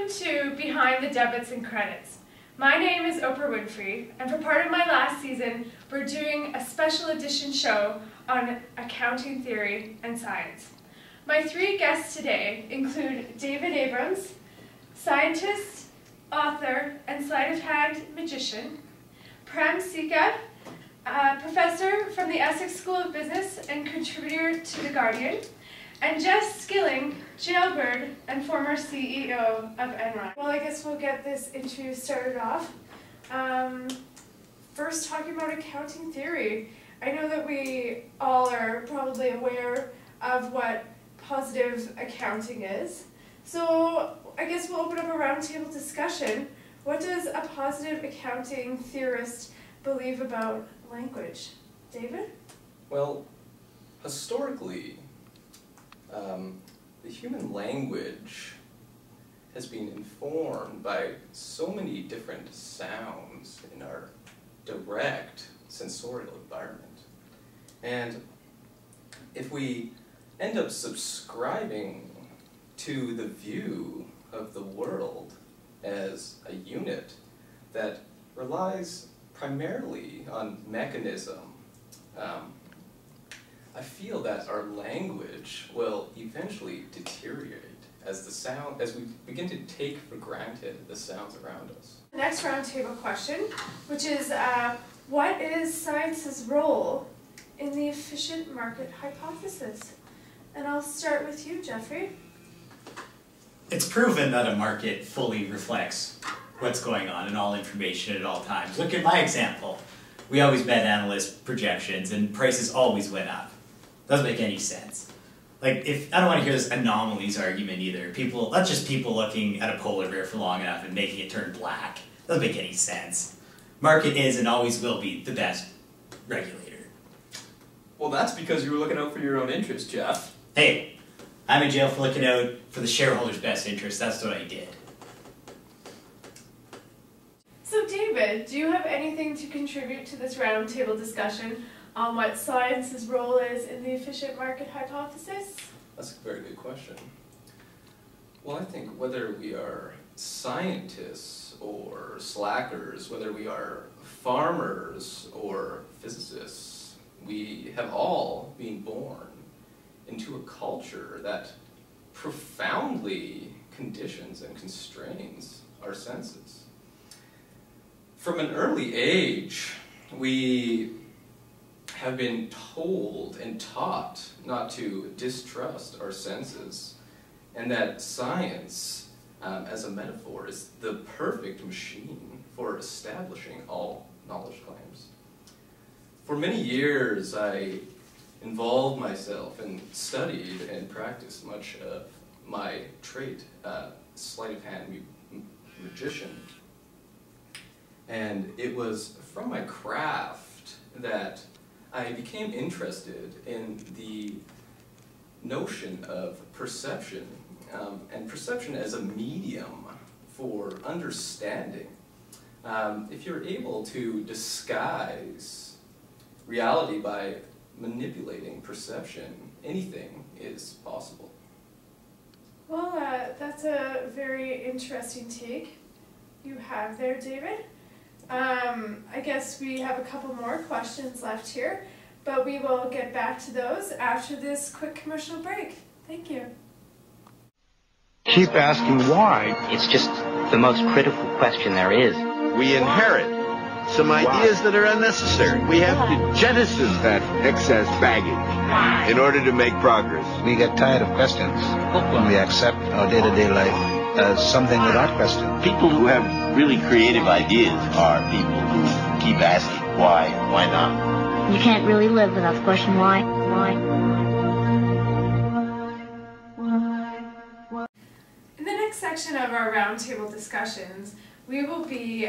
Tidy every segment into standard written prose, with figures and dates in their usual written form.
Welcome to Behind the Debits and Credits. My name is Oprah Winfrey, and for part of my last season, we're doing a special edition show on accounting theory and science. My three guests today include David Abrams, scientist, author, and sleight-of-hand magician; Prem Sika, professor from the Essex School of Business and contributor to The Guardian; and Jess Skilling, jailbird and former CEO of Enron. Well, I guess we'll get this interview started off. First, talking about accounting theory. I know that we all are probably aware of what positive accounting is. So I guess we'll open up a roundtable discussion. What does a positive accounting theorist believe about language? David? Well, historically, the human language has been informed by so many different sounds in our direct sensorial environment. And if we end up subscribing to the view of the world as a unit that relies primarily on mechanism, I feel that our language will eventually deteriorate as we begin to take for granted the sounds around us. Next roundtable question, which is, what is science's role in the efficient market hypothesis? And I'll start with you, Jeffrey. It's proven that a market fully reflects what's going on in all information at all times. Look at my example. We always bet analyst projections and prices always went up. Doesn't make any sense. Like, I don't want to hear this anomalies argument either. That's just people looking at a polar bear for long enough and making it turn black. Doesn't make any sense. Market is and always will be the best regulator. Well, that's because you were looking out for your own interest, Jeff. Hey, I'm in jail for looking out for the shareholders' best interest. That's what I did. So David, do you have anything to contribute to this roundtable discussion on what science's role is in the efficient market hypothesis? That's a very good question. Well, I think whether we are scientists or slackers, whether we are farmers or physicists, we have all been born into a culture that profoundly conditions and constrains our senses. From an early age, we have been told and taught not to distrust our senses, and that science, as a metaphor, is the perfect machine for establishing all knowledge claims. For many years, I involved myself and studied and practiced much of my trait, sleight-of-hand magician. And it was from my craft that I became interested in the notion of perception, and perception as a medium for understanding. If you're able to disguise reality by manipulating perception, anything is possible. Well, that's a very interesting take you have there, David. I guess we have a couple more questions left here, but we will get back to those after this quick commercial break. Thank you. Keep asking why. It's just the most critical question there is. We inherit some ideas that are unnecessary. We have to jettison that excess baggage in order to make progress. We get tired of questions when we accept our day-to-day life as something without question. People who have really creative ideas are people who keep asking why not. You can't really live without the question why. In the next section of our roundtable discussions, we will be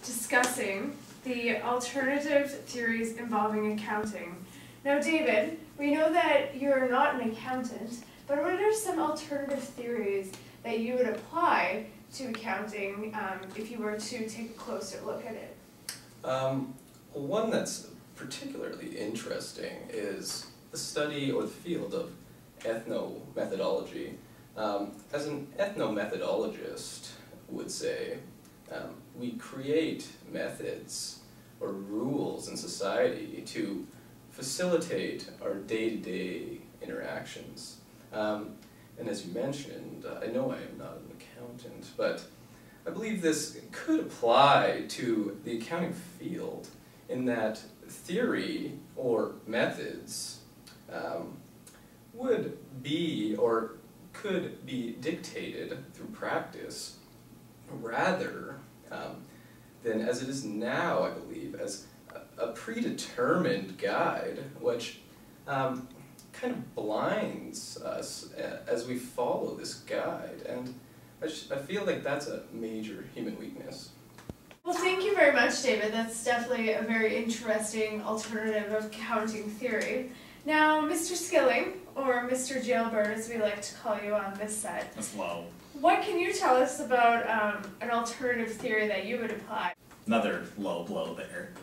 discussing the alternative theories involving accounting. Now, David, we know that you're not an accountant, but what are some alternative theories that you would apply to accounting if you were to take a closer look at it? One that's particularly interesting is the study or the field of ethnomethodology. As an ethnomethodologist would say, we create methods or rules in society to facilitate our day-to-day interactions. And as you mentioned, I know I am not an accountant, but I believe this could apply to the accounting field in that theory or methods would be or could be dictated through practice rather than as it is now, I believe, as a predetermined guide which kind of blinds us as we follow this guide, and I feel like that's a major human weakness. Well, thank you very much, David. That's definitely a very interesting alternative of accounting theory. Now, Mr. Skilling, or Mr. Jailbird as we like to call you on this set. That's low. What can you tell us about an alternative theory that you would apply? Another low blow there.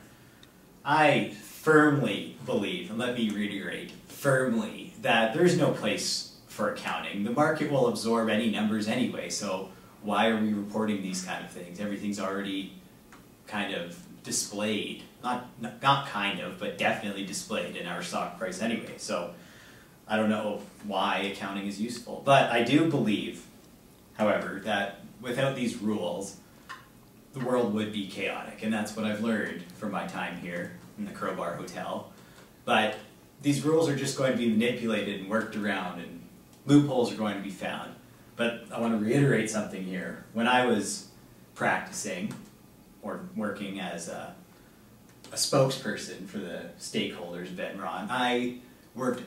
I firmly believe, and let me reiterate, firmly, that there's no place for accounting. The market will absorb any numbers anyway, so why are we reporting these kind of things? Everything's already kind of displayed. Not kind of, but definitely displayed in our stock price anyway. So I don't know why accounting is useful. But I do believe, however, that without these rules, the world would be chaotic. And that's what I've learned from my time here in the Crowbar Hotel. But these rules are just going to be manipulated and worked around, and loopholes are going to be found. But I want to reiterate something here. When I was practicing or working as a spokesperson for the stakeholders of Enron, I worked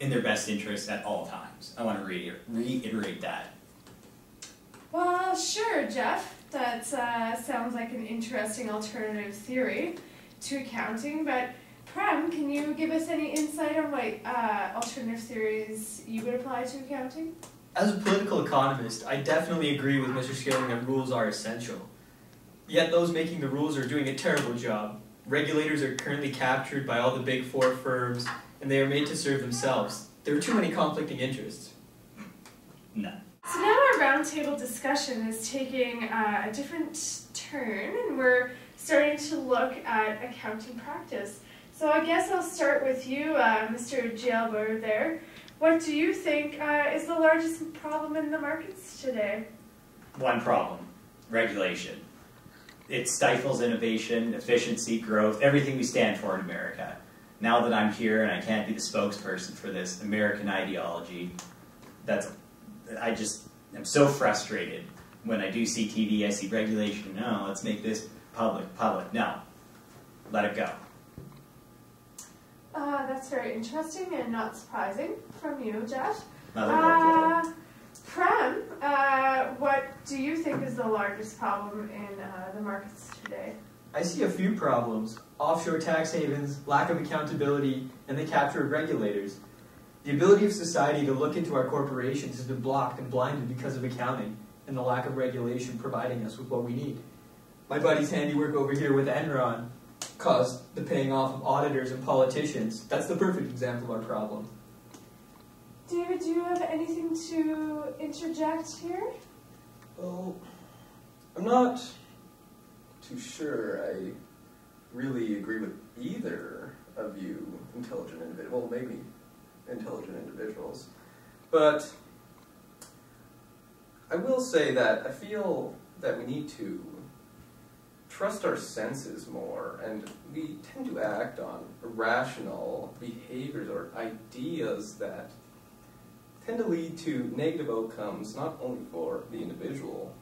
in their best interest at all times. I want to reiterate that. Well, sure, Jeff. That sounds like an interesting alternative theory to accounting, but Prem, can you give us any insight on what alternative theories you would apply to accounting? As a political economist, I definitely agree with Mr. Skilling that rules are essential. Yet those making the rules are doing a terrible job. Regulators are currently captured by all the big four firms, and they are made to serve themselves. There are too many conflicting interests. No. So now our roundtable discussion is taking a different turn, and we're starting to look at accounting practice. So I guess I'll start with you, Mr. Jailbird there. What do you think is the largest problem in the markets today? One problem: regulation. It stifles innovation, efficiency, growth, everything we stand for in America. Now that I'm here and I can't be the spokesperson for this American ideology, I'm so frustrated. When I do see TV, I see regulation. No, let's make this public. No, let it go. That's very interesting and not surprising from you, Jeff. Prem, what do you think is the largest problem in the markets today? I see a few problems: offshore tax havens, lack of accountability, and the capture of regulators. The ability of society to look into our corporations has been blocked and blinded because of accounting and the lack of regulation providing us with what we need. My buddy's handiwork over here with Enron caused the paying off of auditors and politicians. That's the perfect example of our problem. David, do you have anything to interject here? Well, I'm not too sure I really agree with either of you intelligent individuals. Well, maybe intelligent individuals. But I will say that I feel that we need to trust our senses more, and we tend to act on irrational behaviors or ideas that tend to lead to negative outcomes, not only for the individual,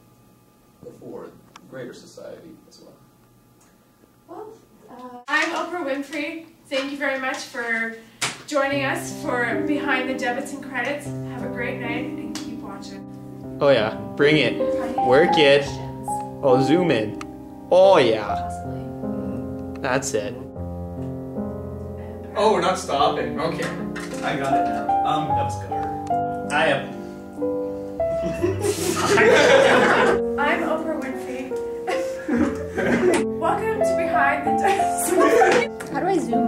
but for greater society as well. Well, I'm Oprah Winfrey. Thank you very much for joining us for Behind the Debits and Credits. Have a great night and keep watching. Oh yeah, bring it. Work it. Oh, zoom in. Oh yeah. That's it. Oh, we're not stopping. Okay. I got it now. That was good. I'm Oprah Winfrey. Welcome to Behind the Debits. How do I zoom?